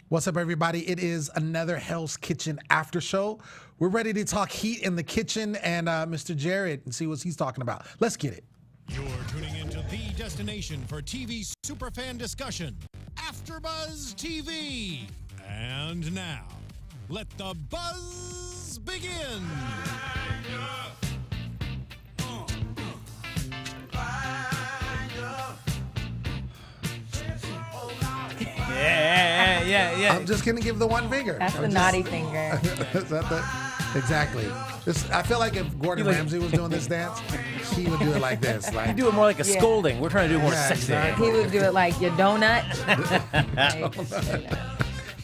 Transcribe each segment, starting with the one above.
What's up, everybody? It is another Hell's Kitchen after show. We're ready to talk heat in the kitchen and Mr. Jared and see what he's talking about. Let's get it. You're tuning into the destination for TV superfan discussion, AFTERBUZZ TV. And now, let the buzz begin. Yeah. I'm just gonna give the one finger. That's the naughty finger. Is that exactly. I feel like if Gordon Ramsay was doing this dance, he would do it like this. Like, You do it more like a scolding. We're trying to do it more sexy. exactly. He would do it like your donut.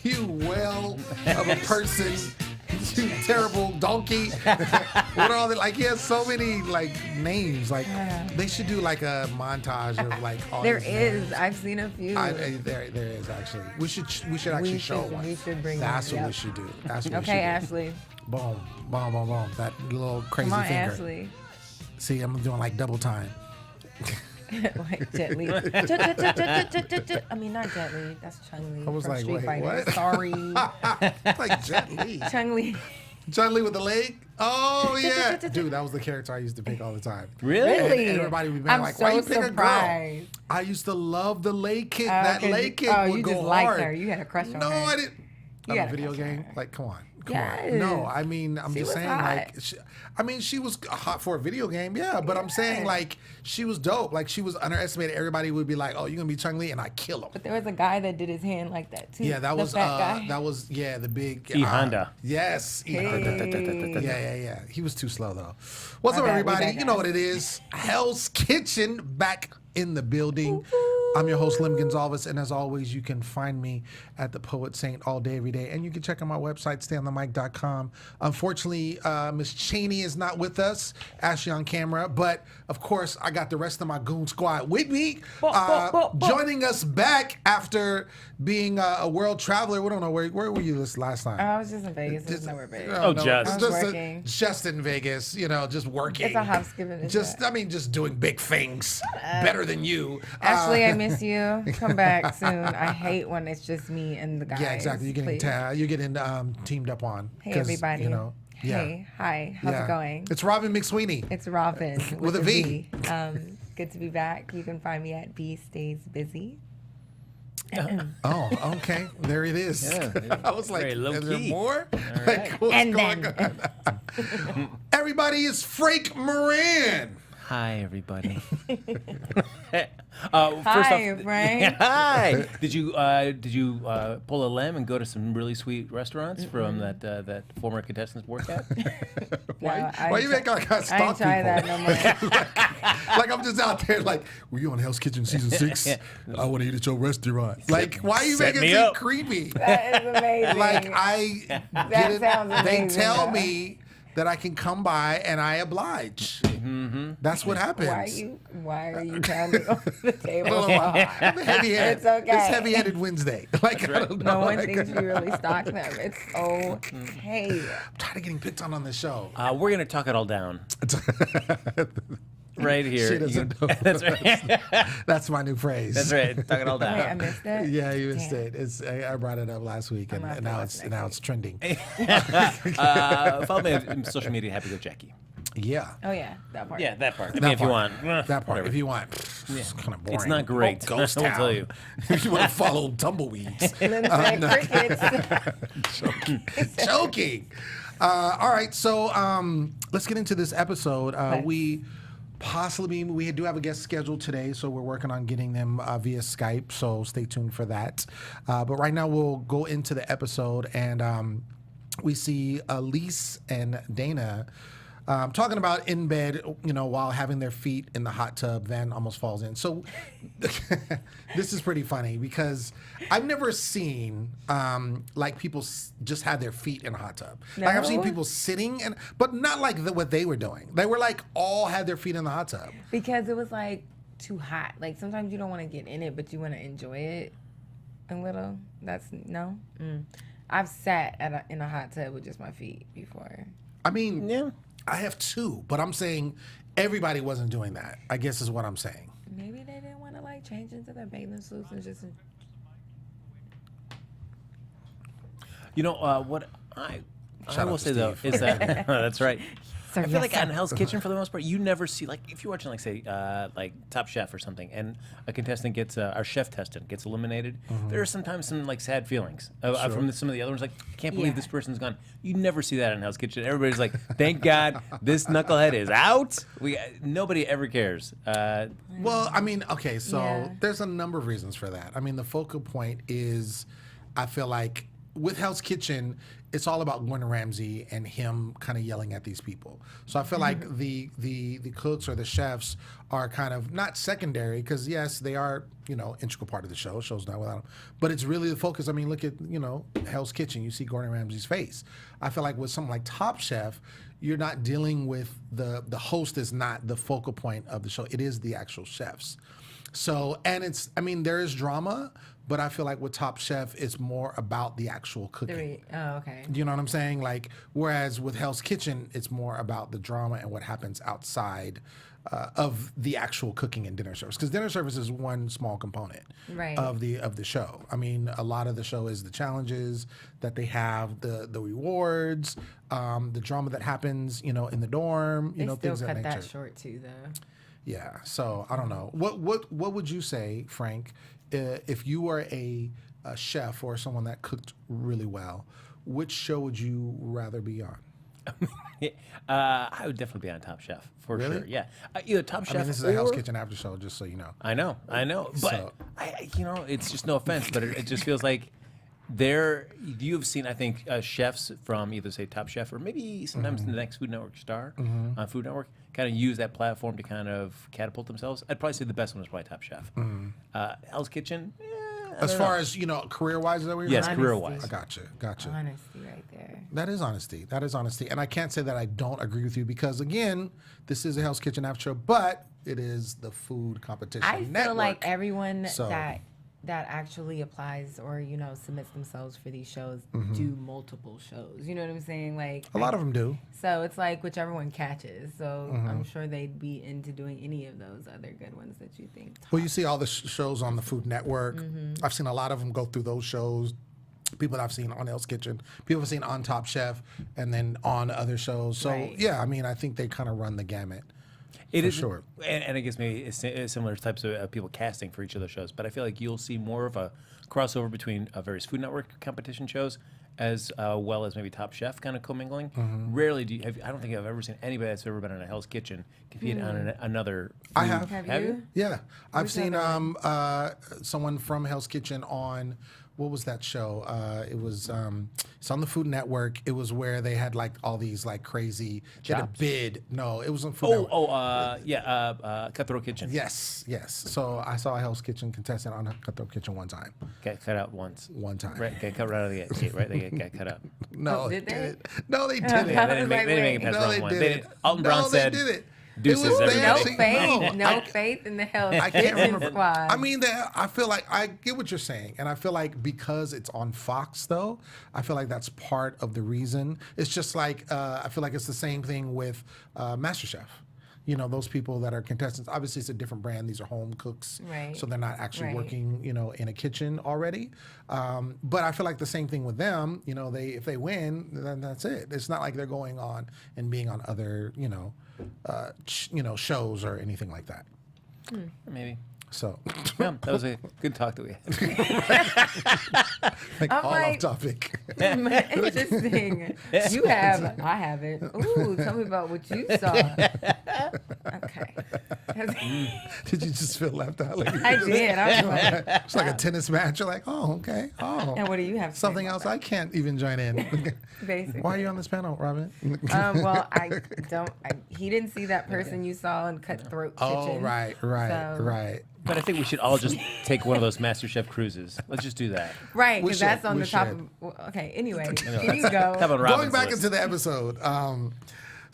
You whale of a person, you terrible donkey. What are all the, like? He has so many like names. Like they should do like a montage of like all There his is. names. I've seen a few. There is actually. We should actually show one. We should bring That's one. what we should do. That's what we should Okay, do. Ashley. Boom, boom, boom, boom. That little crazy Come on, finger. Ashley. See, I'm doing like double time. Like Jet Li. I mean, not Jet Li. That's Chung Li. I was from like, Street wait, Fighter. what? Sorry. It's like Jet Li. Chung Li. John Lee with the leg? Oh, yeah. Dude, that was the character I used to pick all the time. Really? And everybody would be I'm like, so why you pick a girl? surprised. I used to love the leg kick. That 'cause leg kick oh, would you go just hard. liked her. You had a crush on No, her. I didn't. You Of had a a video crush on game? her. Like, come on. Yes. No, I mean, I'm She just was saying, hot. like, she was hot for a video game, yeah, but I'm saying, like, she was dope. Like, she was underestimated. Everybody would be like, oh, you're going to be Chung Li, and I kill him. But there was a guy that did his hand like that, too. Yeah, that the was fat guy. the big E Honda. Yes, E Honda. Hey. Yeah. He was too slow though. What's up, My bad, everybody? we back You know at what it is. Hell's Kitchen back in the building. I'm your host, Lem Gonsalves, and as always, you can find me at the Poet Saint all day, every day, and you can check out my website, stayonthemic.com. Unfortunately, Miss Cheney is not with us, Ashley on camera, but of course, I got the rest of my goon squad with me. Joining us back after being a world traveler. We don't know where were you this last time? I was just in Vegas. There's nowhere big. Just. I was working. Just in Vegas, just working. It's a housekeeping. Just doing big things better than you. Ashley, I miss you. Come back soon. I hate when it's just me and the guys. Yeah, exactly. You're getting teamed up on. Hey, everybody. Yeah. Hey, hi. How's it going? It's Rhavin McSweeney. It's Rhavin With a V. Good to be back. You can find me at B Stays Busy. Oh, okay. There it is. Yeah, I was like, very low is there key. more? right. Like, what's And going then- on? Everybody is Frank Moran. Hi, everybody. Hi, Frank. Hi. Did you pull a Lem and go to some really sweet restaurants from that former contestants work at? Why you make like I I stalk ain't try that people? no more. Like I'm just out there like, were you on Hell's Kitchen season 6? I want to eat at your restaurant. Like, why are you Set making me it up. creepy? That is amazing. Like I That get it. sounds They amazing, tell though. me that I can come by and I oblige. That's what happens. Why are you pounding on the table? Well, I'm heavy-handed. It's okay. It's heavy-handed Wednesday. Like I don't know. No one like, thinks you really stalk them. It's okay. I'm tired of getting picked on this show. We're gonna talk it all down. Right here. She doesn't know. That's right. That's my new phrase. That's right. Talk it all Wait, I down. missed it. Yeah, you missed Damn. it. I brought it up last week, and gonna have now to it's watch now next it's trending. Follow me on social media. Happy Go Jackie. Yeah, Oh yeah, that part. Yeah, that part. I mean, that if you part. want. That part. Whatever. If you want, it's kind of boring. It's not great. Oh, ghost I will town. tell you. If you want to follow tumbleweeds, Lem said crickets. joking. All right, so let's get into this episode. We do have a guest scheduled today, so we're working on getting them via Skype. So stay tuned for that. But right now, we'll go into the episode, and we see Elise and Dana talking about in bed, while having their feet in the hot tub. Van almost falls in. So this is pretty funny because I've never seen like people just had their feet in a hot tub. Like I've seen No? people sitting, but not like what they were doing. They were like all had their feet in the hot tub. Because it was like too hot. Like sometimes you don't want to get in it, but you want to enjoy it a little. That's no. I've sat in a hot tub with just my feet before. I mean, Yeah. I have too, but I'm saying everybody wasn't doing that, I guess is what I'm saying. Maybe they didn't want to like change into their bathing suits and just You know what I Shout will out to say though Steve. is that that's right. Sir, I feel yes, like sir. on Hell's Kitchen for the most part, you never see like if you're watching like say like Top Chef or something, and a contestant gets our chef tested gets eliminated. There are sometimes some like sad feelings from some of the other ones. Like I can't believe this person's gone. You never see that in Hell's Kitchen. Everybody's like, thank God this knucklehead is out. Nobody ever cares. Well, I mean, okay, so Yeah. there's a number of reasons for that. I mean, the focal point is, I feel like with Hell's Kitchen, it's all about Gordon Ramsay and him kind of yelling at these people. So I feel like the cooks or the chefs are kind of not secondary because yes, they are integral part of the show. Show's not without them, but it's really the focus. I mean, look at Hell's Kitchen. You see Gordon Ramsay's face. I feel like with something like Top Chef, you're not dealing with the host is not the focal point of the show. It is the actual chefs. So, and there is drama, but I feel like with Top Chef, it's more about the actual cooking. Oh, okay. Do you know what I'm saying? Like, whereas with Hell's Kitchen, it's more about the drama and what happens outside of the actual cooking and dinner service. Because dinner service is one small component Right. of the show. I mean, a lot of the show is the challenges that they have, the rewards, the drama that happens, in the dorm, They still things of cut that nature. that short too, though. Yeah. So I don't know. What would you say, Frank, if you were a chef or someone that cooked really well? Which show would you rather be on? I would definitely be on Top Chef for Really? sure. Yeah, either Top Chef. I mean, this is a Hell's Kitchen after show, just so you know. I know, but So- it's just no offense, but it just feels like you have seen, I think, chefs from either say Top Chef or maybe sometimes the next Food Network star on Food Network kind of use that platform to kind of catapult themselves. I'd probably say the best one is probably Top Chef. Hell's Kitchen. As far as career-wise, is that what you're Yes, saying? career-wise. I gotcha. Honesty right there. That is honesty, and I can't say that I don't agree with you because again, this is a Hell's Kitchen after show, but it is the food competition I network. feel like everyone So- that actually applies or submits themselves for these shows do multiple shows. You know what I'm saying? Like a lot of them do. So it's like whichever one catches. So I'm sure they'd be into doing any of those other good ones that you think. Well, you see all the shows on the Food Network. I've seen a lot of them go through those shows. People that I've seen on Hell's Kitchen, people I've seen on Top Chef, and then on other shows. So Right. yeah, I mean, I think they kind of run the gamut. It For is sure. and I guess maybe it's similar types of people casting for each of those shows. But I feel like you'll see more of a crossover between various Food Network competition shows, as well as maybe Top Chef kind of commingling. Rarely do you. I don't think I've ever seen anybody that's ever been on a Hell's Kitchen compete on another. I food- have. Have you? Yeah, I've Who's seen the other someone from Hell's Kitchen on what was that show? It was it's on the Food Network. It was where they had like all these like crazy. They had a Chops? bid. No, it was on Food Network. Cutthroat Kitchen. Yes. So I saw a Hell's Kitchen contestant on Cutthroat Kitchen one time. Got cut out once. One time. Right, got cut right out of the gate. Right, they got cut out. No, Oh, did they? didn't. No, they Yeah, didn't. Yeah, they didn't make, Like, they didn't make it wait. past No, round they one. didn't. Alton Brown No, said, they didn't. "Deuces, It was- everybody." they No actually- faith, no, no faith in the Hell's I can't Kitchen remember. squad. I mean, I feel like I get what you're saying, and I feel like because it's on Fox, though, I feel like that's part of the reason. It's just like I feel like it's the same thing with MasterChef. Those people that are contestants. Obviously, it's a different brand. These are home cooks, Right. so they're not actually Right. working, in a kitchen already. But I feel like the same thing with them. If they win, then that's it. It's not like they're going on and being on other, shows or anything like that. Maybe. So, Yeah, that was a good talk that we had. like I'm all like- off topic. Interesting. You have, I haven't. Ooh, tell me about what you saw. Okay. Did you just feel left out? Like, I did. I was like, it's like a tennis match. You're like, oh, okay. Oh, and what do you have to say something about else I can't even join in. Basically. Why are you on this panel, Robin? Well, he didn't see that person you saw in Cutthroat Kitchen. Oh, right. So- But I think we should all just take one of those MasterChef cruises. Let's just do that. Right, We because that's should, on we the top should. of. Well, okay, anyway, can you go? How about Going Robin's back list? into the episode.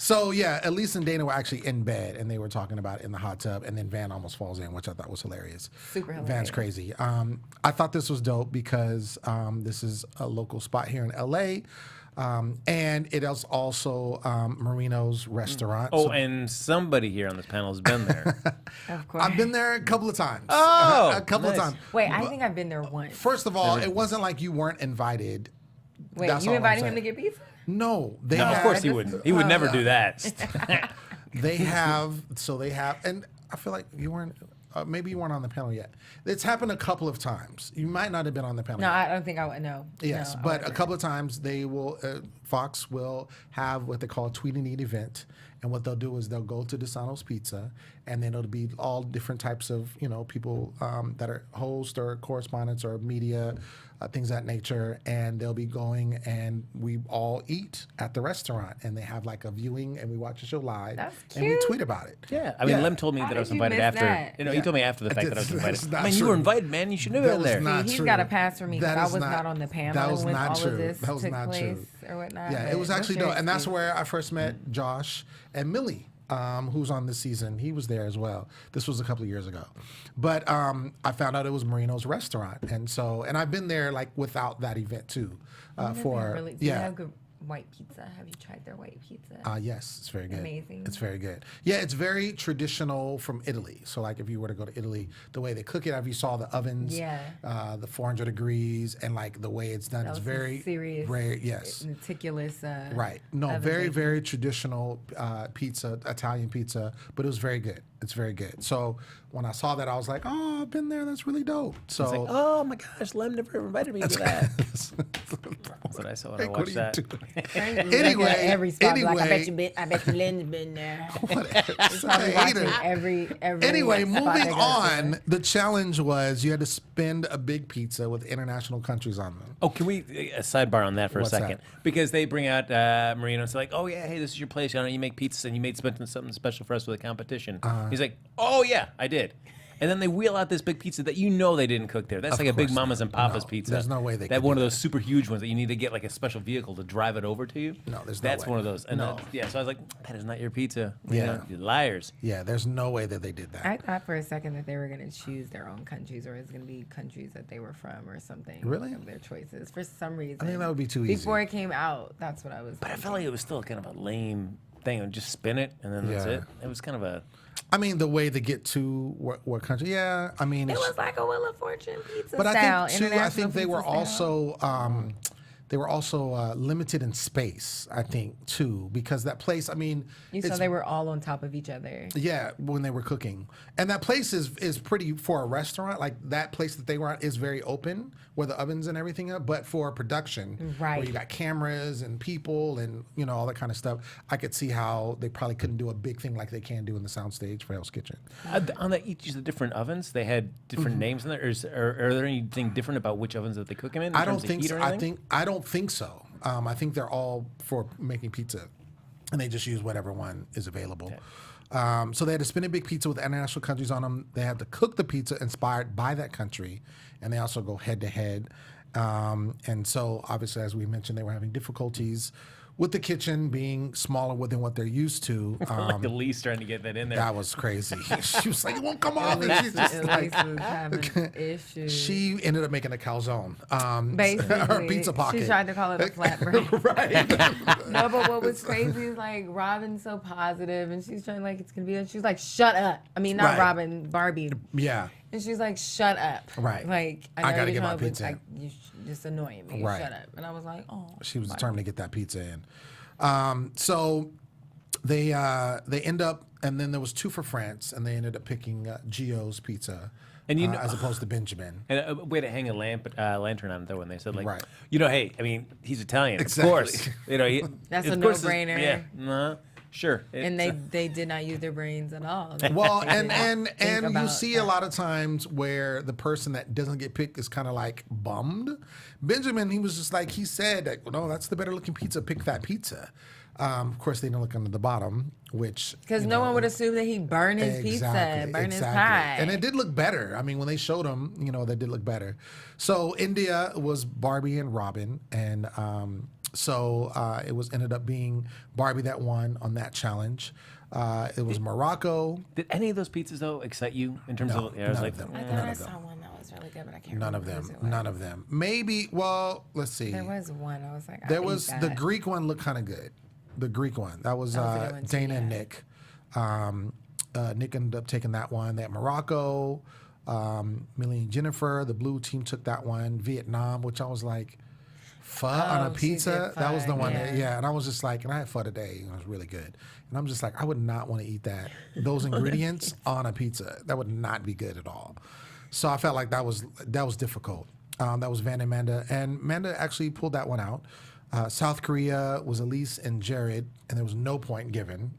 So yeah, Elise and Dana were actually in bed and they were talking about it in the hot tub, and then Van almost falls in, which I thought was hilarious. Super hilarious. Van's crazy. I thought this was dope because this is a local spot here in LA. And it is also Marino's restaurant. Oh, So and somebody here on this panel has been there. Of course. I've been there a couple of times. Oh, a couple nice. of times. Wait, I think I've been there once. First of all, it wasn't like you weren't invited Wait, That's you all I'm invited him saying. to get pizza? No, they No, have, of course he wouldn't. He would never do that. They have, and I feel like you weren't, maybe you weren't on the panel yet. It's happened a couple of times. You might not have been on the panel. No, yet. I don't think I would. No. Yes, No, I but a wasn't. couple of times they will, Fox will have what they call a tweet and eat event. And what they'll do is they'll go to DeSano's Pizza, and then it'll be all different types of, people that are hosts or correspondents or media, things of that nature. And they'll be going, and we all eat at the restaurant. And they have like a viewing, and we watch the show live. That's And we cute. tweet about it. Yeah, I mean, Lem told me How that I was did you invited miss after. that? He told me after the fact that I was That's invited. not Man, you true. were invited, man. You should have That been was there. not He's true. got a pass for me because That I is was not on the panel that was when not all true. of this That was took not place true. or whatnot. Yeah, but it was what's actually your dope. And that's excuse? where I first met Josh and Millie, who's on this season. He was there as well. This was a couple of years ago. But I found out it was Marino's restaurant. And I've been there like without that event too. Do you have good white pizza? Have you tried their white pizza? Yes, it's very good. Amazing. It's very good. Yeah, it's very traditional from Italy. So like if you were to go to Italy, the way they cook it, if you saw the ovens, Yeah. the 400 degrees, and like the way it's done, That it's was very serious, very, yes. meticulous. Right. No, oven very, baking. very traditional pizza, Italian pizza, but it was very good. It's very good. So when I saw that, I was like, oh, I've been there. That's really dope. So, It's like, oh my gosh, Lem never invited me to that. That's what I saw when I Frank, what watched are you that. doing? Anyway, every spot. Like, I anyway. bet you Lynn's been there. Such a Probably watching hater. every. Anyway, spot moving they go to. on, the challenge was you had to spend a big pizza with international countries on them. Oh, can we a sidebar on that for What's a second? that? Because they bring out Marino. It's like, oh yeah, hey, this is your place. You know, you make pizzas, and you made something special for us with a competition. He's like, oh yeah, I did. And then they wheel out this big pizza that they didn't cook there. That's Of like a big course Mama's not. and Papa's No, pizza. there's no way they that could one do of those super huge ones that you need to get like a special vehicle to drive it over to you. No, there's no That's way. one of those. And No. so I was like, that is not your pizza. Yeah. You liars. Yeah, there's no way that they did that. I thought for a second that they were going to choose their own countries, or it's going to be countries that they were from, or something. Really? Of their choices for some reason. I think that would be too easy. Before it came out, that's what I was. But I felt like it was still kind of a lame thing. And just spin it, and then that's Yeah. it. It was kind of a. I mean, the way they get to what country? Yeah, I mean, It it's, was like a Wheel of Fortune pizza but style. I think too. I international think they were pizza style. also limited in space. I think too, because that place. I mean, You saw it's- they were all on top of each other. Yeah, when they were cooking, and that place is pretty for a restaurant. Like that place that they were at is very open, where the ovens and everything are. But for production, where Right. you got cameras and people and all that kind of stuff, I could see how they probably couldn't do a big thing like they can do in the soundstage for Hell's Kitchen. On each of the different ovens, they had different names in there. Are there anything different about which ovens that they cook them in? I don't terms of think heat so. or I anything? don't think so. I think they're all for making pizza, and they just use whatever one is available. So they had to spin a big pizza with international countries on them. They had to cook the pizza inspired by that country, and they also go head to head. And so, obviously, as we mentioned, they were having difficulties with the kitchen being smaller than what they're used to. Like Elise trying to get that in there. That was crazy. She was like, "It won't come off." And she's just like, Elise was having issues. she ended up making a calzone. Basically, her pizza pocket. She tried to call it a flatbread. Right. No, but what was crazy is like Robin's so positive, and she's trying like it's gonna be. And she's like, "Shut up!" I mean, not Right. Robin, Barbie. Yeah. And she's like, "Shut up!" Right. Like I know gotta you're get my trying to be- pizza Like, you just annoying me. Right. Shut up. And I was like, "Oh." She was determined to get that pizza in. So they end up, and then there was two for France, and they ended up picking Gio's pizza, And as opposed to Benjamin. And a way to hang a lantern on it, though, when they said, like, Right. hey, I mean, he's Italian. Exactly. Of course. That's of a course it's- no-brainer. Yeah. Sure. And they did not use their brains at all. Well, They and didn't think you about see that. a lot of times where the person that doesn't get picked is kind of like bummed. Benjamin, he was just like, he said, like, no, that's the better looking pizza. Pick that pizza. Of course, they didn't look under the bottom, which Because no one would assume that he burned his pizza, burned his pie. And it did look better. I mean, when they showed them, they did look better. So India was Barbie and Robin, and so it was ended up being Barbie that won on that challenge. It was Morocco. Did any of those pizzas, though, excite you in terms No, of, I was none like, of them. I thought I saw one that was really good, but I can't None of remember them. whose it was. None of them. Maybe. Well, let's see. There was one. I was like, There I'll eat was the that. Greek one looked kind of good. The Greek one. That was That was a good one, too, Dana and yeah. Nick. Nick ended up taking that one. They had Morocco. Millie and Jennifer, the blue team took that one. Vietnam, which I was like, Pho on a Oh, she pizza. did That was the pho, one. yeah. Yeah, and I was just like, and I had pho today. And it was really good. And I'm just like, I would not want to eat that. Those ingredients on a pizza. That would not be good at all. So I felt like that was difficult. That was Van and Manda, and Manda actually pulled that one out. South Korea was Elise and Jared, and there was no point given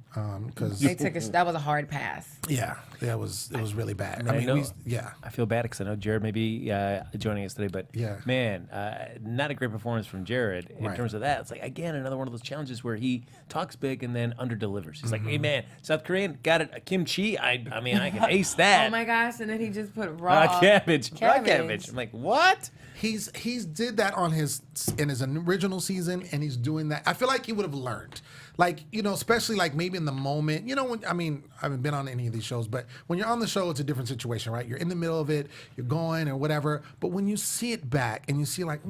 because that was a hard pass. yeah, it was really bad. I know- yeah. I feel bad because I know Jared may be joining us today, but Yeah. man, not a great performance from Jared in Right. terms of that. It's like, again, another one of those challenges where he talks big and then under-delivers. He's like, hey, man, South Korean, got it, kimchi. I mean, I can ace that. Oh my gosh! And then he just put raw Cabbage. Raw cabbage. I'm like, what? He's did that in his original season, and he's doing that. I feel like he would have learned, like, you know, especially like maybe in the moment. You know, when I haven't been on any of these shows, but when you're on the show, it's a different situation, right? You're in the middle of it, you're going or whatever. But when you see it back and you see like,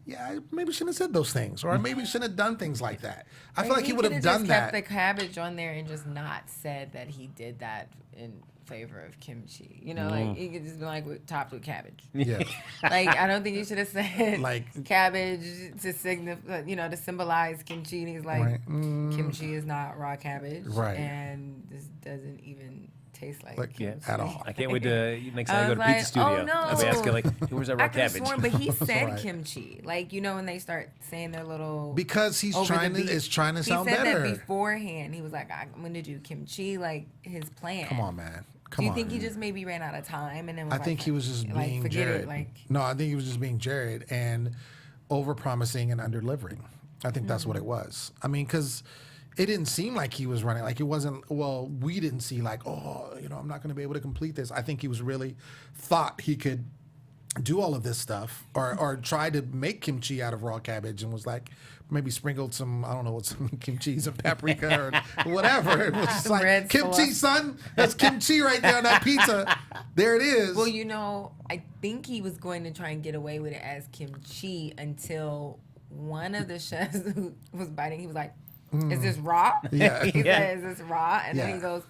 yeah, I maybe shouldn't have said those things, or maybe shouldn't have done things like that. I feel like he would have done just that. kept the cabbage on there and just not said that he did that in favor of kimchi. You know, like he could just be like topped with cabbage. Yeah. Like I don't think you should have said Like- cabbage to signify, you know, to symbolize kimchi. And he's like, Right. kimchi is not raw cabbage, Right. and this doesn't even taste like Like, kimchi at all. I can't wait to next I time I go was to Pizza like, Studio. oh, no. I'll be asking like, hey, where's that raw I could have cabbage? sworn, but he said Right. kimchi. Like, you know, when they start saying their little Because he's over the trying to beat. is trying to sound He said better. that beforehand. He was like, I'm going to do kimchi, like his plan. Come on, man. Do Come you on. think he just maybe ran out of time and then was I like, think he was just like, being forget Jared. it, like No, I think he was just being Jared and over promising and under delivering. I think that's what it was. I mean, because it didn't seem like he was running. Like it wasn't. Well, we didn't see like, oh, you know, I'm not going to be able to complete this. I think he was really thought he could do all of this stuff or try to make kimchi out of raw cabbage and was like maybe sprinkled some, I don't know, what some kimchi, some paprika or whatever. It was just Some like red kimchi, sauce. son. That's kimchi right there on that pizza. There it is. well, you know, I think he was going to try and get away with it as kimchi until one of the chefs who was biting, he was like, is this raw? Yeah. He said, is this raw? And Yeah. then he goes,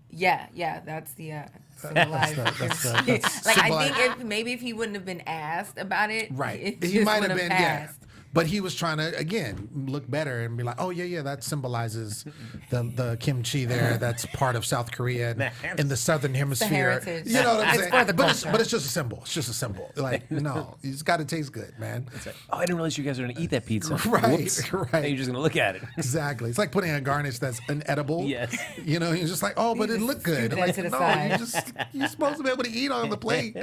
yeah, that's the symbolized kimchi. that's Like, I symbolized- think if he wouldn't have been asked about it, Right. it He just might have would been, passed. yeah. But he was trying to, again, look better and be like, oh, yeah, that symbolizes the kimchi there. That's part of South Korea and in the Southern Hemisphere. heritage. You know what I'm It's saying? for the but culture. it's just a symbol. It's just a symbol. Like, no, it's got to taste good, man. Oh, I didn't realize you guys were going to eat that pizza. Right, Whoops. right. And you're just going to look at it. Exactly. It's like putting a garnish that's inedible. Yes. You know, you're just like, oh, but it looked good. scoot that Like, to the no, side. you're supposed to be able to eat on the plate.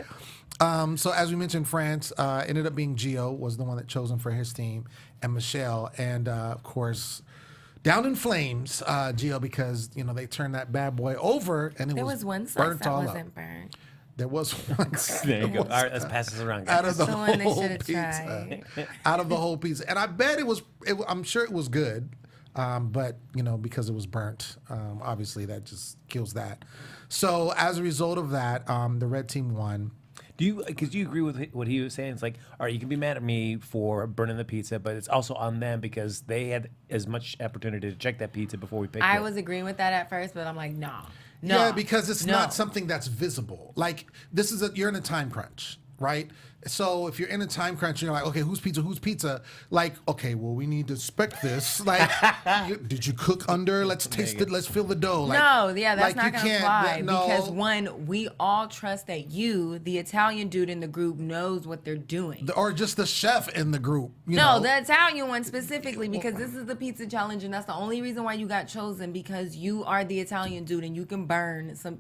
So as we mentioned, France ended up being Gio was the one that chosen for his team, and Michelle, and of course, down in flames, Gio, because you know they turned that bad boy over, and it There was was one sauce burnt that all wasn't up. burnt. There was one. There you go. was- All right, let's pass this around, Out guys. of the The one they whole should've pizza, tried. out of the whole pizza, and I bet it was. I'm sure it was good, but you know because it was burnt, obviously that kills that. So as a result of that, the red team won. Do you agree with what he was saying? It's like, all right, you can be mad at me for burning the pizza, but it's also on them because they had as much opportunity to check that pizza before we picked it. I was agreeing with that at first, but I'm like, no. Yeah, because it's no. not something that's visible. Like you're in a time crunch, right? So if you're in a time crunch and you're like, okay, whose pizza? Like, okay, well, we need to spec this. Like, did you cook under? Let's taste it. Let's feel the dough. Like, No, yeah, that's like, not you gonna can't- fly no. because one, we all trust that you, the Italian dude in the group, knows what they're doing. Or just the chef in the group. You No, know? the Italian one specifically because this is the pizza challenge and that's the only reason why you got chosen because you are the Italian dude and you can burn some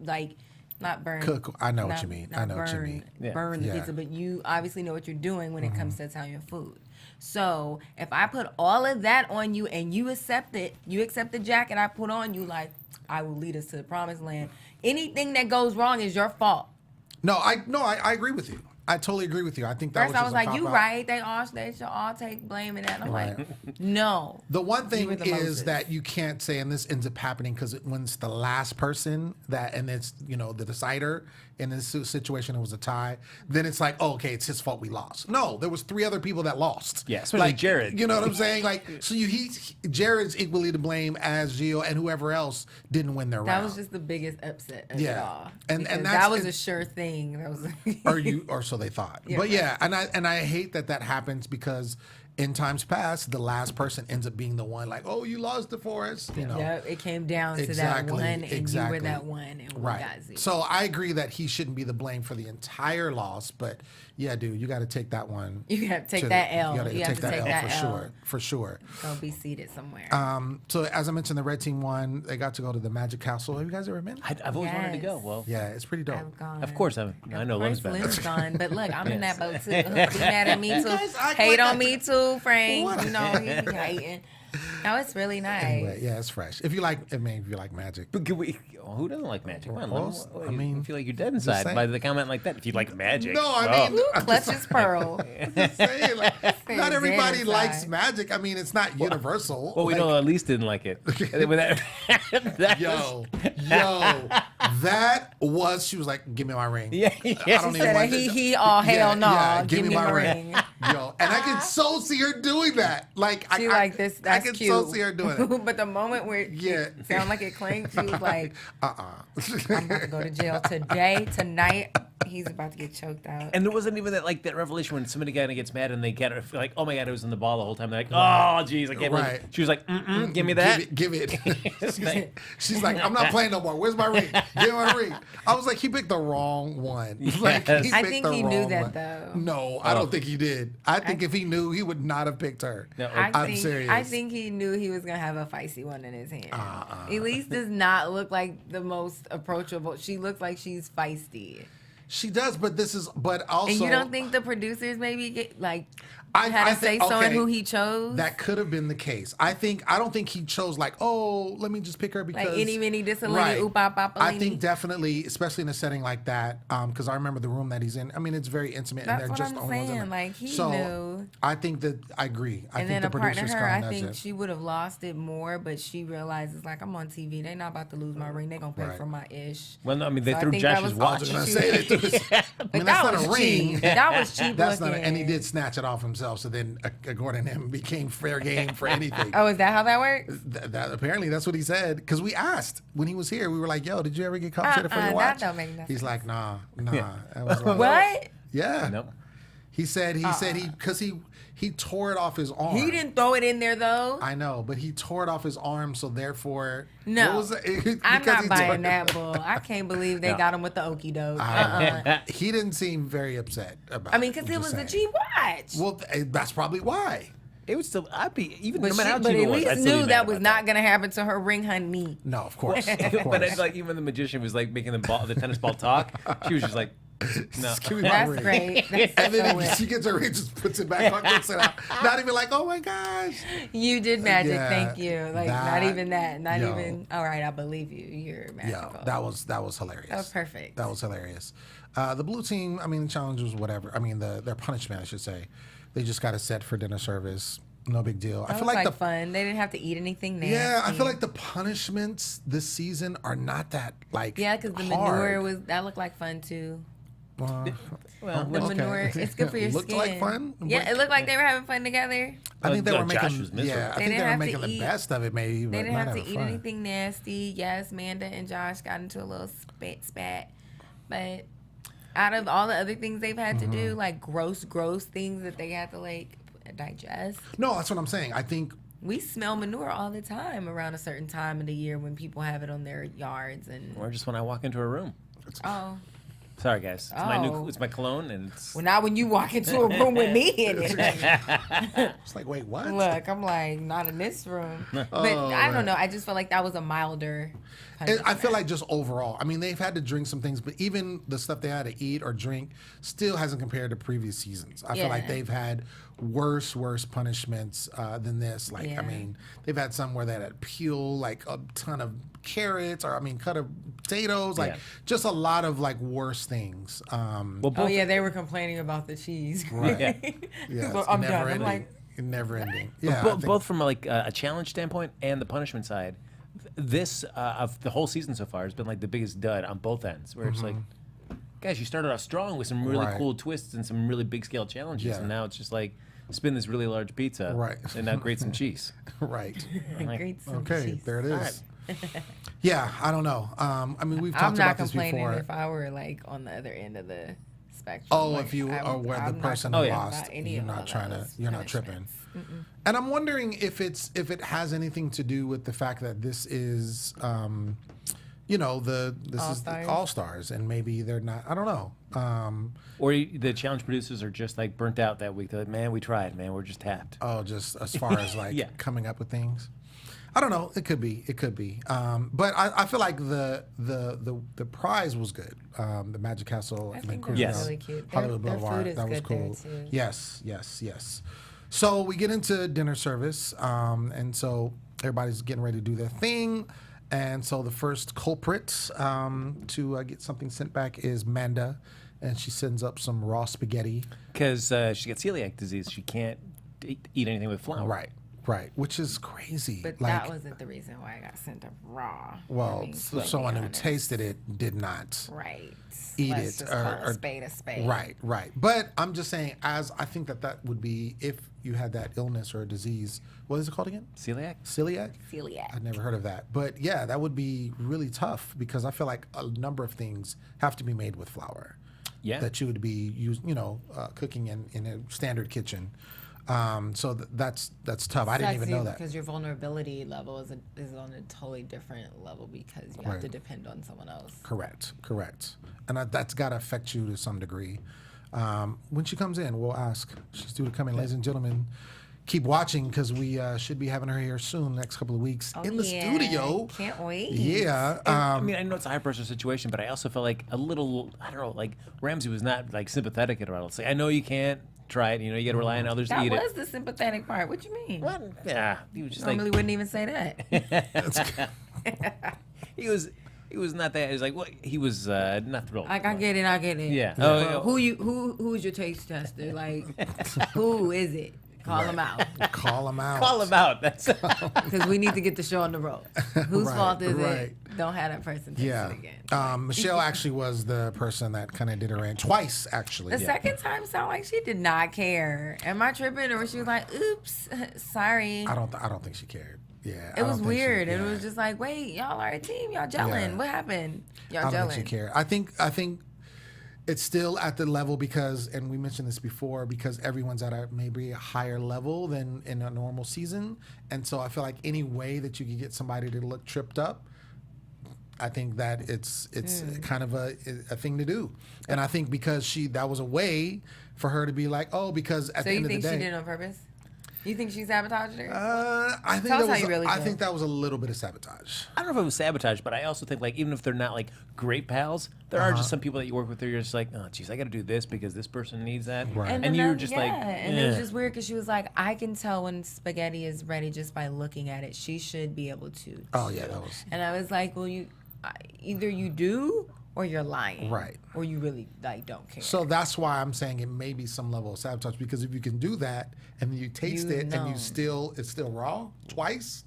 not burn. Cook. I know what not- you mean. not I know what you burn- mean. Yeah. Burn the Yeah. pizza, but you obviously know what you're doing when it comes to Italian food. So if I put all of that on you and you accept it, you accept the jacket I put on you, like I will lead us to the promised land. Anything that goes wrong is your fault. No, I agree with you. I totally agree with you. I think that First, was I was just a like, "You cop-out. right? They should all take blame in that." And I'm like, "No." The one thing were the is Moses. that you can't say, and this ends up happening because when it's the last person and it's the decider in this situation, it was a tie. Then it's like, oh, okay, it's his fault we lost. No, there was 3 other people that lost. Yeah, especially Jared. You know what I'm saying? Like, so Jared's equally to blame as Gio and whoever else didn't win their That round. was just the biggest upset of it Yeah. all. And Because that's- that was a sure thing. That was. Or so they thought. Yeah, but right. yeah, and I hate that happens because in times past, the last person ends up being the one like, oh, you lost it for us. You know. Yeah, it came down to that one, and you were that one, and we got zero. So I agree that he shouldn't be the blame for the entire loss, but yeah, dude, you got to take that one. You got to take that L. You got to take that L for L. sure, for sure. Go be seated somewhere. So as I mentioned, the red team won. They got to go to the Magic Castle. Have you guys ever been? I've always wanted to go. Well, yeah, it's pretty dope. I've gone. of course I know Lem's been. Lem's gone, but look, I'm in that boat too. Be mad at me too. guys act Hate like on me too, Frank. What? You know he be hating. No, it's really nice. Anyway, yeah, it's fresh. If you like magic. But who doesn't like magic? Come on, Well, Lem. I mean, I feel like you're dead inside saying. by the comment like that. If you like magic, No, I mean, I'm just Clutches pearl. saying, like, not everybody dead likes inside. magic. I mean, it's not universal. Well, we Like, know Elise didn't like it. Yo, that was. She was like, "Give me my ring." Yeah, I yeah. don't She even said, want he, hell no. give me my ring. Yo, and I can so see her doing that. Like, She I like this. That's I can cute. so see her doing it. But the moment where Yeah. it sounded like it clanked, she was like, I'm Uh-uh. about to go to jail tonight. He's about to get choked out. And there wasn't even that revelation when somebody kind of gets mad and they get her like, oh my god, it was in the ball the whole time. They're like, oh jeez, I can't believe Right. it. She was like, give me that. Give it. She's like, I'm not playing no more. Where's my ring? Give me my ring. I was like, he picked the wrong one. Like, Yes. I picked think the he knew wrong that, one. though. No, I don't think he did. I think if he knew, he would not have picked her. No, I'm serious. I think he knew he was gonna have a feisty one in his hand. Elise does not look like the most approachable. She looks like she's feisty. She does, but also. And you don't think the producers maybe get like I had to say think- so in okay, who he chose? That could have been the case. I don't think he chose like, oh, let me just pick her because Like any, mini, dissalini, right. oop-a-papa-lini. I think definitely, especially in a setting like that, because I remember the room that he's in. I mean, it's very intimate, That's and they're what just I'm the only ones in saying, there. like, he so knew. I think that I agree. I And think then the apart from producers her, I kind of think nudged it. she would have lost it more, but she realizes like I'm on TV. They're not about to lose my ring. They're gonna pay Right. for my ish. Well, no, I mean they So I threw think that Josh's was- watch. I was gonna say they threw his- I But mean, that that's was not a ring. cheap. That was cheap. That's not, looking. and he did snatch it off himself. So then, according to him, became fair game for anything. Oh, is that how that works? That apparently that's what he said because we asked when he was here. We were like, "Yo, did you ever get compensated for your that watch?" don't make no He's sense. like, "Nah." I was like, What? Yeah. Nope. He said because he tore it off his arm. He didn't throw it in there though. I know, but he tore it off his arm, so therefore, No. what was it? I'm Because not he buying tore- that bull. I can't believe they No. got him with the okie doke. He didn't seem very upset about. I mean, it. because I'm it just was a saying. cheap watch. Well, that's probably why. It would still. I'd be even But, no matter how but cheap it at was. least I'd still be knew mad that was about not going to happen to her ring, honey. No, of course, of But course. it's like even the magician was like making the tennis ball talk. She was just like, no. Just give me my That's ring. great. That's And then so weird. she gets her ring, just puts it back on, takes it out. Not even like, oh my gosh. You did magic, Yeah, thank you. Like not that- even that. Not yo. even. All right, I believe you. You're magical. Yeah, that was hilarious. That was perfect. That was hilarious. The blue team, I mean, the challenge was whatever. I mean, their punishment, I should say. They just got a set for dinner service. No big deal. That I feel was like like the fun. They didn't have to eat anything nasty. yeah, I feel like the punishments this season are not that like yeah, because the hard. manure that looked like fun too. Well, The okay. manure, it's good for your Looked skin. like fun? Yeah, it looked like they were having fun together. I think they were Josh making was miserable. yeah, I They think didn't they were have to making the eat- best of it maybe, but They didn't not have to having eat fun. anything nasty. Yes, Manda and Josh got into a little spat, but out of all the other things they've had to Mm-hmm. do, like gross things that they had to like digest. No, that's what I'm saying. I think We smell manure all the time around a certain time of the year when people have it on their yards and or just when I walk into a room. oh. Sorry, guys. It's Oh. it's my cologne, and it's. Well, not when you walk into a room with me in it. it's like, wait, what? Look, I'm like, not in this room. But Oh, I don't right. know. I just felt like that was a milder. And I feel punishment. like just overall, I mean, they've had to drink some things, but even the stuff they had to eat or drink still hasn't compared to previous seasons. I feel like Yeah. they've had worse punishments than this. Like, Yeah. I mean, they've had some where they had to peel like a ton of carrots or, I mean, cut of potatoes, like Yeah. just a lot of like worse things. Well, Oh both, yeah, they were complaining about the cheese. Right. Yeah. Yeah, So it's I'm never done. I'm ending. like, Never ending. But Yeah, I both, think- both from like a challenge standpoint and the punishment side, this of the whole season so far has been like the biggest dud on both ends. Where it's like, guys, you started off strong with some really Mm-hmm. Right. cool twists and some really big scale challenges, Yeah. and now it's just like spin this really large pizza, Right. and now grate some cheese. right. great. some Okay, cheese. there it is. Yeah, I don't know. I mean, we've I'm talked not about this complaining before. if I were like on the other end of the spectrum. Oh, Like, if you are where the I'm not person complaining lost, about any you're of not all trying to, those you're not tripping. punishments. And I'm wondering if it has anything to do with the fact that this is, this is All-Stars? All Stars, and maybe they're not. I don't know. Or the challenge producers are just like burnt out that week. They're like, man, we tried, man, we're just tapped. Oh, just as far as like Yeah. coming up with things. I don't know. It could be. It could be. But I feel like the prize was good. The Magic Castle and think Cruise that's Down really cute. Hollywood Their Boulevard. food is That was good there, cool. too. Yes. So we get into dinner service, and so everybody's getting ready to do their thing. And so the first culprit to get something sent back is Manda, and she sends up some raw spaghetti. Because she gets celiac disease. She can't eat anything with flour. Right, which is crazy. But like, that wasn't the reason why I got sent up raw. well, I mean, to be someone who honest. tasted it did not. Right. Eat Let's it just or- call or- a spade a spade. Right. But I'm just saying, I think that would be if you had that illness or a disease. What is it called again? Celiac? Celiac? Celiac. I'd never heard of that. But yeah, that would be really tough because I feel like a number of things have to be made with flour. Yeah. That you would be cooking in a standard kitchen. So that's tough. I didn't even know that. Because your vulnerability level is on a totally different level because you have to depend on someone else. Correct. And that's got to affect you to some degree. When she comes in, we'll ask. She's due to come in. Ladies and gentlemen, keep watching because we should be having her here soon, next couple of weeks in the studio. Can't wait. Yeah. I mean, I know it's a high pressure situation, but I also felt like a little, I don't know, like Ramsey was not like sympathetic at all. It's like, I know you can't try it, you got to rely on others to That eat was it. the sympathetic part. What you mean? What? Yeah, he was just Normally like, wouldn't even say that. he was not that, he was like, what? He was not thrilled. Like I get it. Yeah. Well, Oh, who's your taste tester? Like who is it? Call him out. Call him out. call him out. That's Because we need to get the show on the road. Whose Right, fault is right. it? Don't have that person taste Yeah. it again. Michelle actually was the person that kind of did her in twice, actually. The second time sounded like she did not care. Am I tripping? Or she was like, oops, sorry. I don't think she cared. Yeah. It was weird. It Yeah. was just like, wait, y'all are a team. Y'all gelling. Yeah. What happened? I Y'all don't think she gelling. cared. I think it's still at the level because, and we mentioned this before, because everyone's at maybe a higher level than in a normal season. And so I feel like any way that you can get somebody to look tripped up, I think that it's kind of a thing to do. And I think because that was a way for her to be like, oh, because at So the you end of the think day. she did it on purpose? You think she sabotaged her? I think Tell that us how was, you really I feel. think that was a little bit of sabotage. I don't know if it was sabotage, but I also think like even if they're not like great pals, there are just some people that you work with where you're just like, oh, geez, I got to do this because this person needs that, Right. and you're just like, and it was just weird because she was like, I can tell when spaghetti is ready just by looking at it. She should be able to. Oh, yeah, too. that was. And I was like, well, either you do or you're lying, Right. Or you really like don't care. So that's why I'm saying it may be some level of sabotage because if you can do that and then you taste it and know. it's still raw twice,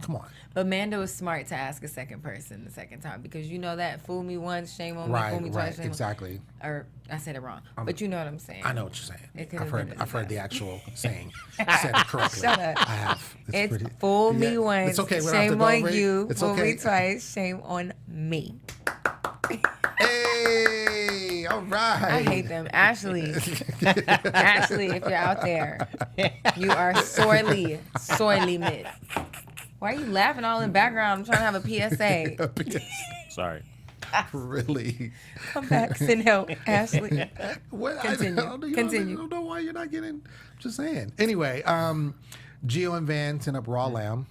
come on. But Mando was smart to ask a second person the second time because you know that fool me once, shame on me, fool me twice, shame exactly. on Or I said it wrong, but you know what I'm saying. I know what you're saying. It could I've have been heard a the actual saying. I said it correctly. Shut up. I have. It's fool me Yeah, once, it's okay. We don't have to shame go on over it. you, It's fool okay. me twice, shame on me. Hey, all right. I hate them. Ashley, if you're out there, you are sorely missed. Why are you laughing all in the background? I'm trying to have a PSA. sorry. Really? Come back, send help, Ashley. What? Continue. I don't know why you're not getting. I'm just saying. Anyway, Gio and Van sent up raw lamb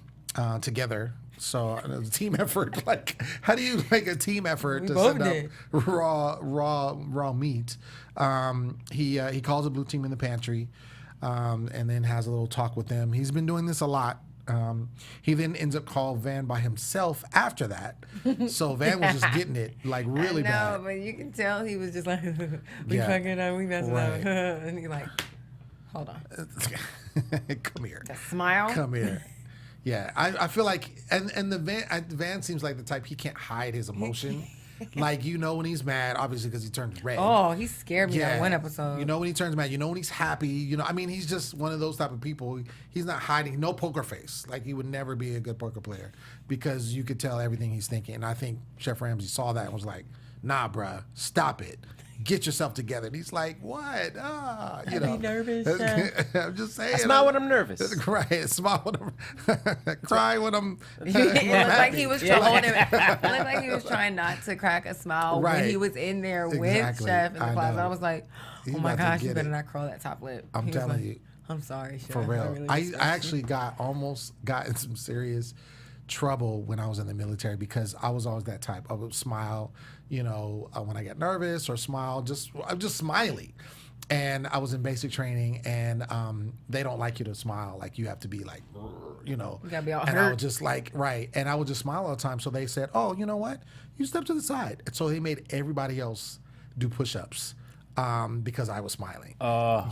together. So it was a team effort. Like, how do you make a team effort We to both send up did. raw meat? He calls a blue team in the pantry, and then has a little talk with them. He's been doing this a lot. He then ends up calling Van by himself after that. So Van was just getting it like really No, bad. but you can tell he was just like, we Yeah. fucking up, we messing Right. up. And he's like, hold on. Come here. The smile. Come here. Yeah, I feel like, and the Van seems like the type he can't hide his emotion. Like, when he's mad, obviously because he turns red. Oh, he scared me on one episode. You know when he turns mad. You know when he's happy. I mean, he's just one of those type of people. He's not hiding. No poker face. Like, he would never be a good poker player because you could tell everything he's thinking. And I think Chef Ramsay saw that and was like, nah, bruh, stop it. get yourself together. And he's like, what? You I know. be nervous. I'm just saying. I smile when I'm nervous. Right. Smile when I'm cry when I'm It looked like he was Yeah. trying. It looked like he was trying not to crack a smile when Right. he was in there with Exactly. Chef in the I class. know. I was like, He's oh my about to gosh, get you better it. not curl that top lip. I'm He was telling like, you. I'm sorry, Chef. For real. really I respect actually almost got in some serious trouble when I was in the military because I was always that type. I would smile, you know, when I get nervous or smile. I'm just smiley. And I was in basic training, and they don't like you to smile. Like you have to be like, you know. You gotta be all and I hurt. was just like, right. And I would just smile all the time. So they said, oh, you know what? You step to the side. And so they made everybody else do push-ups because I was smiling.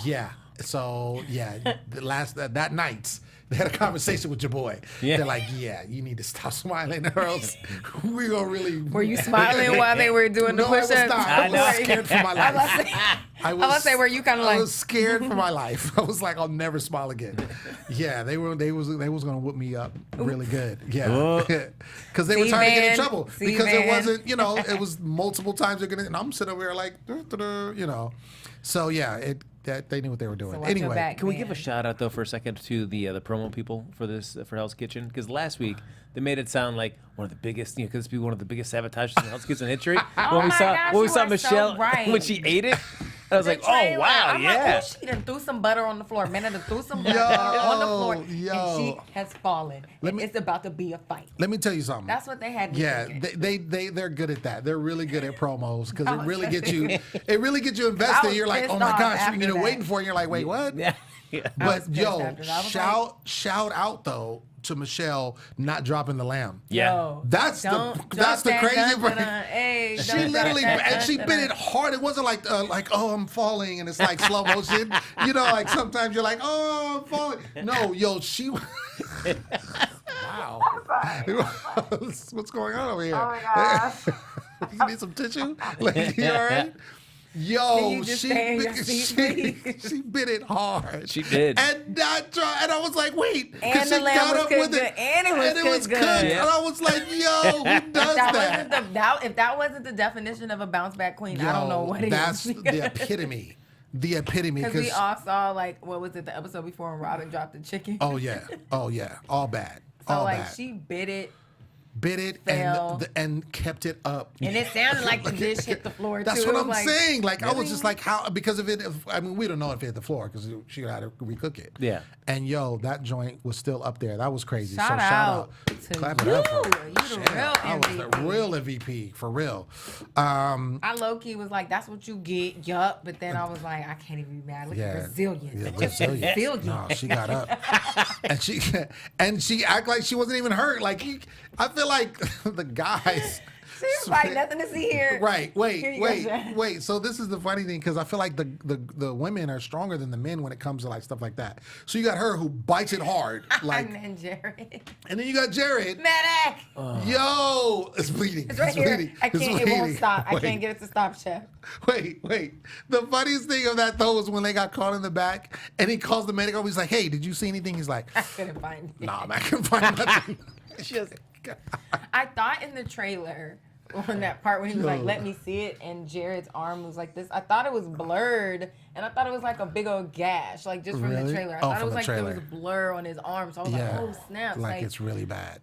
Yeah. So yeah, that night they had a conversation with your boy. Yeah. They're like, yeah, you need to stop smiling, or else we gonna really. Were you smiling while they were doing the No, I push-ups? was not. I I know. was scared for my I was life. about to say, I was about to say, were you kind of I like? was scared for my life. I was like, I'll never smile again. Yeah, they was gonna whoop me up really good. Yeah, because they were See, trying to get in Van? trouble See, because it Van? wasn't, you know, it was multiple times they're gonna, and I'm sitting over here like, you know, so yeah, they knew what they were doing. So watch your Anyway, back, Can we man. give a shout out though for a second to the promo people for this for Hell's Kitchen? Because last week they made it sound like one of the biggest, you know, because it's one of the biggest sabotages in Hell's Kitchen history. Oh when we my saw gosh, when we you saw are so Michelle right. when she ate it, I was The like, tray oh went- wow, I'm yeah. like, oh, she done threw some butter on the floor. Man, done threw some butter Yo, on the floor, and yo. she has fallen. And it's about to be a fight. let me tell you something. That's what they had. Me Yeah, thinking. they're good at that. They're really good at promos because it was really just- gets you. It really gets you invested. was You're like, pissed oh my off gosh, after you know, that. waiting for it. And you're like, wait, what? Yeah. Yeah. But pissed yo, after that. I was shout out though to Michelle not dropping the lamb. Yeah. Yo, That's don't that's the drop that crazy dun, part. dun, dun. Hey, She don't drop literally that and she dun, bit dun, it dun. hard. It wasn't like oh I'm falling and it's like slow motion. You know, like sometimes you're like oh I'm falling. No, yo, she. Wow. What's going on over here? Oh my gosh. You need some tissue? Like, you all right? Can Yo, you just stay in your seat, please? she bit it hard. She did. And and I was like, wait. 'cause And she the lamb got was up cooked with it. good, and it was cooked good. And I was like, yo, who does that? If that wasn't the definition of a bounce back queen, I don't know what it is. That's the epitome. The epitome. Because we all saw, like, what was it, the episode before when Rhavin dropped the chicken? Oh, yeah. Oh, yeah. All bad. So, All like, bad. she bit it, bit it fell. and kept it up. and it sounded like the dish hit the floor, That's too. what It I'm was like, saying. Like, I was really? just like, how? Because of it, I mean, we don't know if it hit the floor because she had to recook it. Yeah. And yo, that joint was still up there. That was crazy. Shout so shout out out. to Clap it you. up for her. You the Shit, real I was the MVP. real MVP, for real. I low-key was like, that's what you get, yup. But then I was like, I can't even be mad. Look at Brazilian. Yeah, Brazilian. Brazilian. No, she got up. and she act like she wasn't even hurt. Like, I feel like the guys. She was like, nothing to see here. Right. Here you go, Jen. Wait. So this is the funny thing because I feel like the women are stronger than the men when it comes to like stuff like that. So you got her who bites it hard, like, And then Jared. and then you got Jared. Medic! Yo, it's bleeding. It's right here. bleeding. I It's can't, it won't bleeding. stop. I Wait. can't get it to stop, Chef. Wait. The funniest thing of that though was when they got caught in the back and he calls the medic over. He's like, "Hey, did you see anything?" He's like, I couldn't find it. "Nah, man, I couldn't find nothing." I thought in the trailer, on that part when he was like, Yo. let me see it, and Jared's arm was like this, I thought it was blurred, and I thought it was like a big old gash, like just from the Really? trailer. I Oh, thought it from was the like there trailer. was blur on his arm, so I was Yeah, like, oh snap, like it's really bad.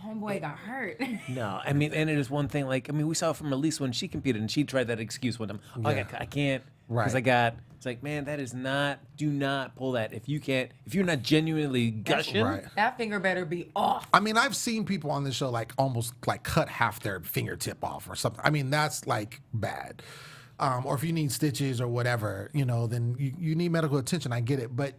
homeboy got hurt. No, I mean, and it is one thing. Like, I mean, we saw from Elise when she competed, and she tried that excuse one time. Oh, Yeah. I can't, because Right. It's like, man, that is not. Do not pull that. If you're not genuinely gushing. Right. That finger better be off. I mean, I've seen people on this show like almost like cut half their fingertip off or something. I mean, that's like bad. Or if you need stitches or whatever, you know, then you need medical attention. I get it. But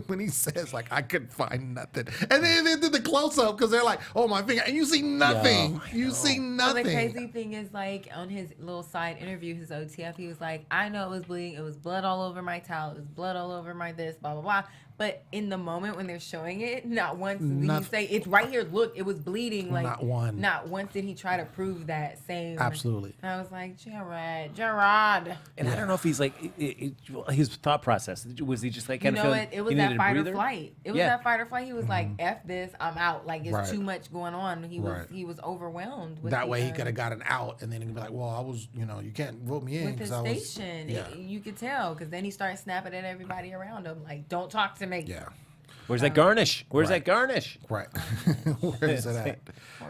when he says like I couldn't find nothing, and then they did the close up because they're like, oh my finger, and you see nothing. You see Well, nothing. the crazy thing is, like, on his little side interview, his OTF, he was like, I know it was bleeding. It was blood all over my towel. It was blood all over my this, blah, blah, blah. But in the moment when they're showing it, not once did he say, it's right here, look, it was bleeding. Like, not once did he try to prove that same. Absolutely. And I was like, Gerard. And I don't know if he's like, his thought process, was he just like kind of feeling, it was that fight or flight. It was that fight or flight. He was like, F this, I'm out. Like, it's too much going on. He was overwhelmed. With that way he could have got an out, and then he'd be like, well, I was, you can't vote me in. With his station, you could tell, because then he started snapping at everybody around him, like, don't talk to me. Yeah. Where's that garnish? Where's that garnish? Right. Where is it at?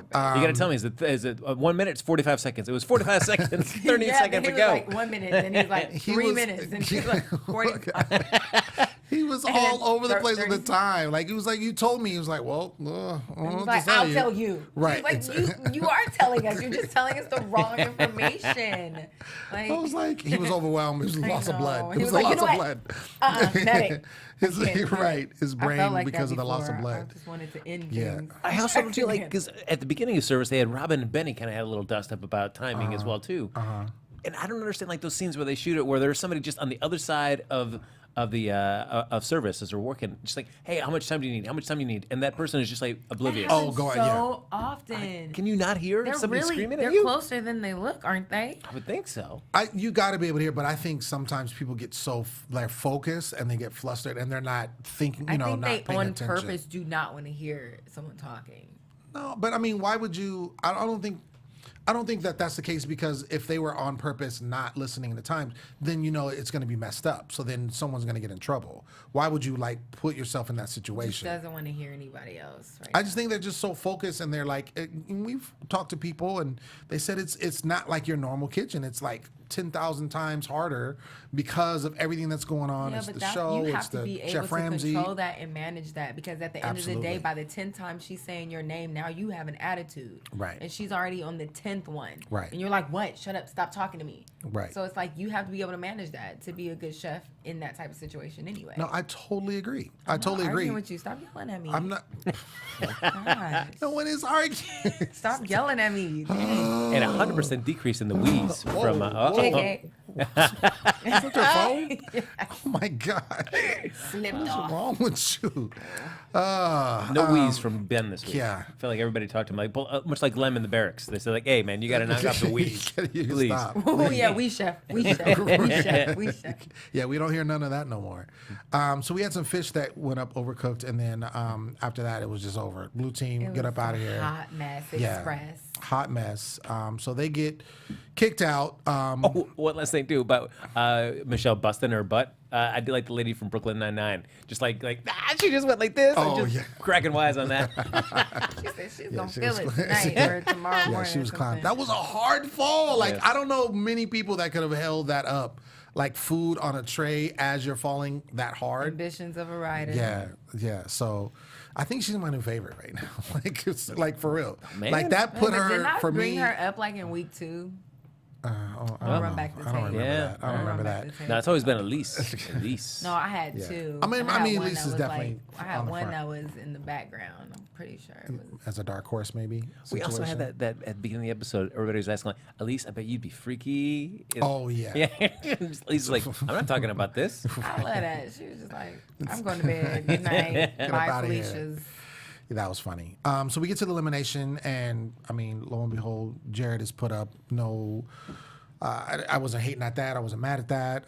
You got to tell me, is it 1 minute? It's 45 seconds. It was 45 seconds, 30 seconds to go. Like 1 minute, and he's like 3 minutes, and he's like 45. He was all over the place at the time. Like, he was like, you told me. He was like, well, he's like, I'll tell you. Right. He's like, you are telling us. You're just telling us the wrong information. Like, I was like, he was overwhelmed. It was loss of blood. It was a like, loss of blood. Medic. His brain like because of the before. loss of blood. I just wanted to end things. I also don't feel like, because at the beginning of service, they had Rhavin and Benny kind of had a little dust up about timing as well, too. And I don't understand, like, those scenes where they shoot it, where there's somebody just on the other side of service as they're working, just like, hey, how much time do you need? How much time do you need? And that person is just like oblivious. So often. Can you not hear somebody screaming at you? They're closer than they look, aren't they? I would think so. You got to be able to hear, but I think sometimes people get so focused and they get flustered and they're not thinking, I think not they paying on attention. purpose do not want to hear someone talking. No, but I mean, why would you? I don't think that that's the case, because if they were on purpose not listening to times, then it's going to be messed up. So then someone's going to get in trouble. Why would you put yourself in that situation? He doesn't want to hear anybody else. Right I just think they're just so focused, and they're like, we've talked to people, and they said it's not like your normal kitchen. It's like 10,000 times harder because of everything that's going on. Yeah, it's but the show. You It's have to the be able Chef to Ramsay. control that and manage that, because at the end of the Absolutely. day, by the 10th time she's saying your name, now you have an attitude. Right. And she's already on the 10th one. Right. And you're like, what? Shut up. Stop talking to me. Right. So it's like you have to be able to manage that to be a good chef in that type of situation anyway. No, I totally agree. I'm I totally not agree. arguing with you. Stop yelling at me. I'm not. Gosh. No one is arguing. Stop yelling at me. And 100% decrease in the wheeze from. JK. Is that your phone? Oh my God. Slipped What's off. wrong with you? No wheeze from Ben this week. yeah. I feel like everybody talked to him much like Lem in the barracks. They said like, "Hey man, you got to knock off the wheeze, You please." stop. Oh yeah, we chef. We chef. Yeah, we don't hear none of that no more. So we had some fish that went up overcooked, and then after that, it was just over. Blue team, get up out of here. Hot mess Yeah. express. Hot mess. So they get kicked out. Oh, one last thing too about Michelle busting her butt. I did like the lady from Brooklyn Nine-Nine. Just like she just went like this. Oh, and just yeah. cracking wise on that. She said she's Yeah, gonna she feel was- it tonight or tomorrow morning. Yeah, she was or climbing. something. That was a hard fall. Like, Yes. I don't know many people that could have held that up. Like food on a tray as you're falling that hard. Ambitions of a rider. Yeah. So I think she's my new favorite right now. Like, it's like for real. Man. Like that put But her didn't I for bring me. her up like in week 2? I I'll don't run know. back the I don't tape. remember Yeah. that. I don't remember that. No, it's always been Elise. Elise. No, I had Yeah. 2. I mean, And had one Elise that is was definitely I had on the one front. that was in the background. I'm pretty sure it was. As a dark horse, maybe. We also had situation. that at the beginning of the episode. Everybody was asking like, Elise, I bet you'd be freaky. Oh, yeah. Yeah. Elise is like, I'm not talking about this. I love that. She was just like, I'm going to bed. Good night. Get up Bye, outta here. Felicia's. Yeah, that was funny. So we get to the elimination, and I mean, lo and behold, Jared is put up. No, I wasn't hating at that. I wasn't mad at that.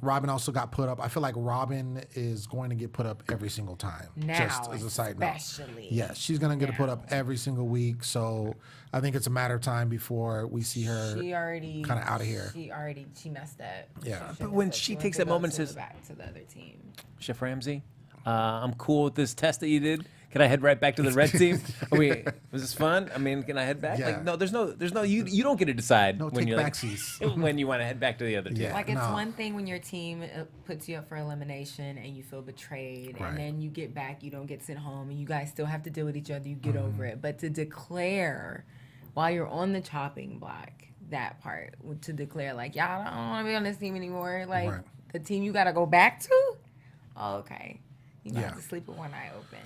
Robin also got put up. I feel like Robin is going to get put up every single time. Now, just as a side note. especially. Yes, she's going to get put up now. every single week. So I think it's a matter of time before we see her She already kind of out of here. She messed up. Yeah. She But shouldn't when have. she went takes to that go moment to and the says- back to the other team. Chef Ramsay, I'm cool with this test that you did. Can I head right back to the red team? Was this fun? I mean, can I head back? Yeah. Like, no, there's no. You don't get to decide No when you're like, take-backsies. when you want to head back to the other team. Yeah. Like, it's no. one thing when your team puts you up for elimination and you feel betrayed, Right. and then you get back, you don't get sent home, and you guys still have to deal with each other. You get Mm-hmm. over it, but to declare while you're on the chopping block, that part to declare like, y'all don't want to be on this team anymore. Like Right. the team you got to go back to. Oh, okay, you might Yeah. have to sleep with one eye open.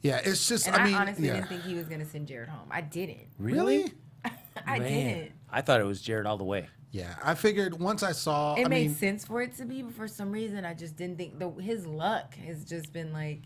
Yeah, it's just, And I mean, honestly yeah. didn't think he was gonna send Jared home. I didn't. Really? I Man. didn't. I thought it was Jared all the way. Yeah, I figured once I saw. It I made mean, sense for it to be, but for some reason, I just didn't think his luck has just been like.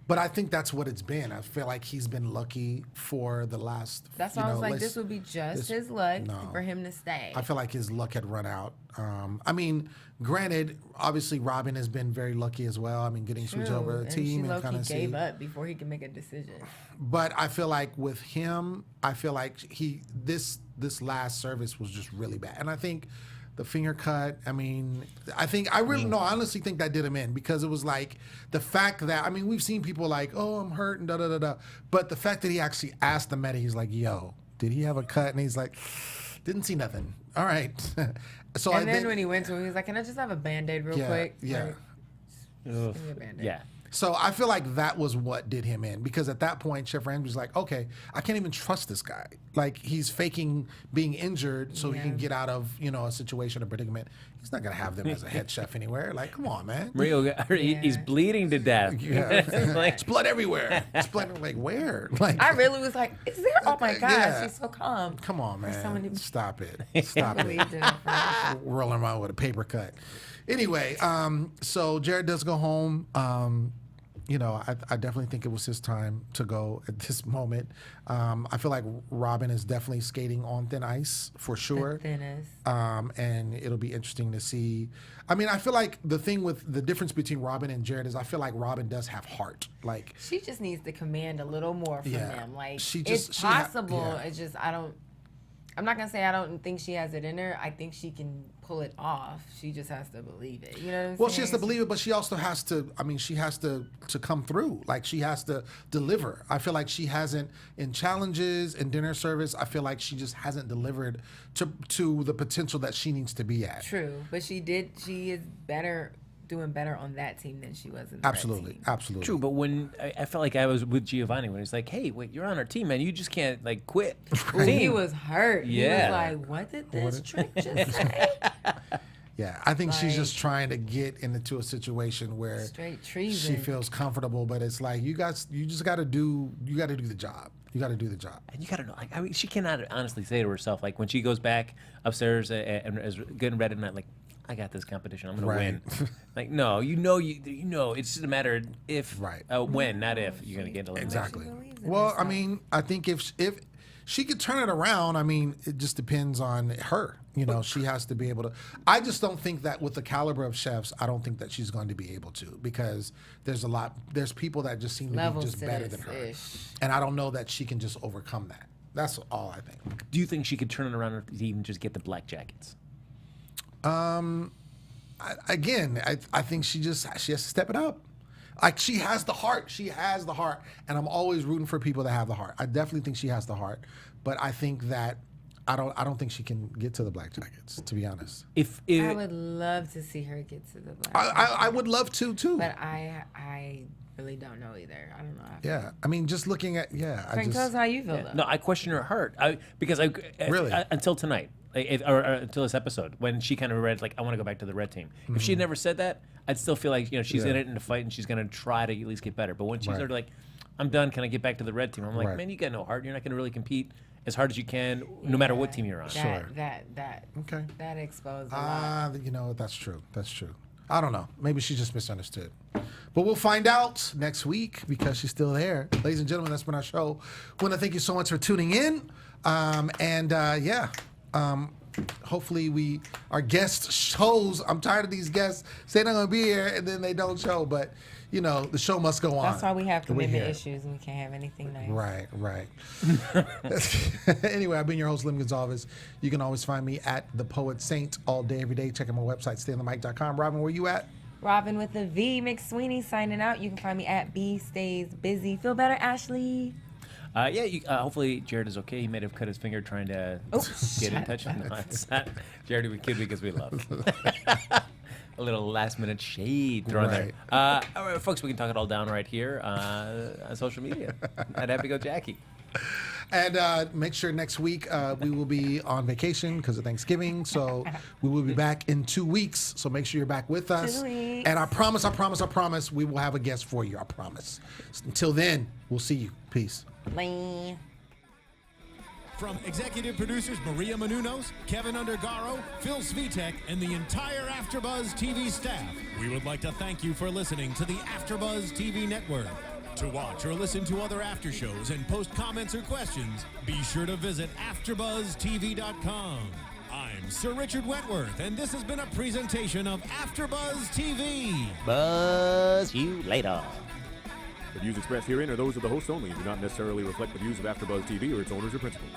But I think that's what it's been. I feel like he's been lucky for the last. That's why I was like, this would be his luck for him to stay. I feel like his luck had run out. I mean, granted, obviously Rhavin has been very lucky as well. I mean, getting switched over the team and kind of gave up before he could make a decision. But I feel like with him, I feel like this last service was just really bad, and I think. The finger cut. I mean, I honestly think that did him in because it was like the fact that, I mean, we've seen people like, oh, I'm hurt and da da da da. But the fact that he actually asked the medic, he's like, yo, did he have a cut? And he's like, didn't see nothing. All right. So and then when he went to him, he was like, can I just have a Band-Aid real quick? Yeah. Like, just give me a Band-Aid. Yeah. So I feel like that was what did him in because at that point, Chef Ramsay's like, okay, I can't even trust this guy. Like he's faking being injured so he can get out of, a situation or predicament. He's not going to have them as a head chef anywhere. Like, come on, man. Mario, he's bleeding to death. Yeah. It's blood everywhere. It's blood, like, where? Like, I really was like, is there? Oh my gosh, she's so calm. Come on, man. Stop it. Stop Really it. did it for me. Rolling around with a paper cut. Anyway, so Jared does go home. I definitely think it was his time to go at this moment. I feel like Rhavin is definitely skating on thin ice for sure. The thinnest. And it'll be interesting to see. I mean, I feel like the thing with the difference between Rhavin and Jared is I feel like Rhavin does have heart. Like she just needs to command a little more from them. Like it's yeah. possible. It's just I'm not gonna say I don't think she has it in her. I think she can pull it off. She just has to believe it. You know what I'm saying? Well, she has to believe it, but she also has to. I mean, she has to come through. Like she has to deliver. I feel like she hasn't in challenges and dinner service. I feel like she just hasn't delivered to the potential that she needs to be at. True, but she is doing better on that team than she was in the Absolutely, red team. absolutely. True, but when I felt like I was with Giovanni when he's like, "Hey, wait, you're on our team, man. You just can't like quit." He was hurt. Yeah. He was like, "What did this trick just say?" Yeah, I think she's just trying to get into a situation where Straight treason. she feels comfortable, but it's like you just got to do the job. You got to do the job. And you gotta know, like, I mean, she cannot honestly say to herself, like, when she goes back upstairs and is getting ready tonight, like, I got this competition. I'm gonna win. Like, no, you know, it's just a matter of if, when, not if you're gonna get eliminated. Exactly. Well, I mean, I think if she could turn it around, I mean, it just depends on her. You know, she has to be able to. I just don't think that with the caliber of chefs, I don't think that she's going to be able to because there's people that just seem to be just better than her, and I don't know that she can just overcome that. That's all I think. Do you think she could turn it around to even just get the black jackets? I think she has to step it up. Like she has the heart. She has the heart, and I'm always rooting for people that have the heart. I definitely think she has the heart, but I think that I don't think she can get to the black jackets. To be honest, If I would love to see her get to the black. I would love to too. But I really don't know either. I don't know. Yeah, I mean, just looking at Frank, tell us how you feel though. No, I question her heart. Because Really? Until tonight, or until this episode, when she kind of read like, I want to go back to the red team. If she had never said that, I'd still feel like she's in it in the fight and she's gonna try to at least get better. But when she's sort of like, I'm done, can I get back to the red team? I'm like, man, you got no heart. You're not gonna really compete as hard as you can, no matter what team you're on. That exposed a lot. You know, that's true. That's true. I don't know. Maybe she just misunderstood. But we'll find out next week because she's still there. Ladies and gentlemen, that's been our show. Want to thank you so much for tuning in. Hopefully our guest shows. I'm tired of these guests saying they're going to be here and then they don't show. But, the show must go on. That's why we have commitment issues and we can't have anything nice. Right. Anyway, I've been your host, Lem Gonsalves. You can always find me at The Poet Saint all day, every day. Check out my website, stayonthemic.com. Rhavin, where you at? Rhavin with the V, McSweeney signing out. You can find me at B Stays Busy. Feel better, Ashley. Hopefully Jared is okay. He may have cut his finger trying to get in touch. No, it's not. Jared, we kid because we love. A little last-minute shade thrown there. All right, folks, we can talk it all down right here on social media at Happy Go Jackie. And make sure next week we will be on vacation because of Thanksgiving. So we will be back in 2 weeks. So make sure you're back with us. 2 weeks. And I promise, we will have a guest for you. I promise. Until then, we'll see you. Peace. Bye. From executive producers Maria Menounos, Kevin Undergaro, Phil Svitek, and the entire AfterBuzz TV staff, we would like to thank you for listening to the AfterBuzz TV network. To watch or listen to other after shows and post comments or questions, be sure to visit AfterBuzzTV.com. I'm Sir Richard Wentworth, and this has been a presentation of AfterBuzz TV. Buzz you later. The views expressed herein are those of the hosts only and do not necessarily reflect the views of AfterBuzz TV or its owners or principals.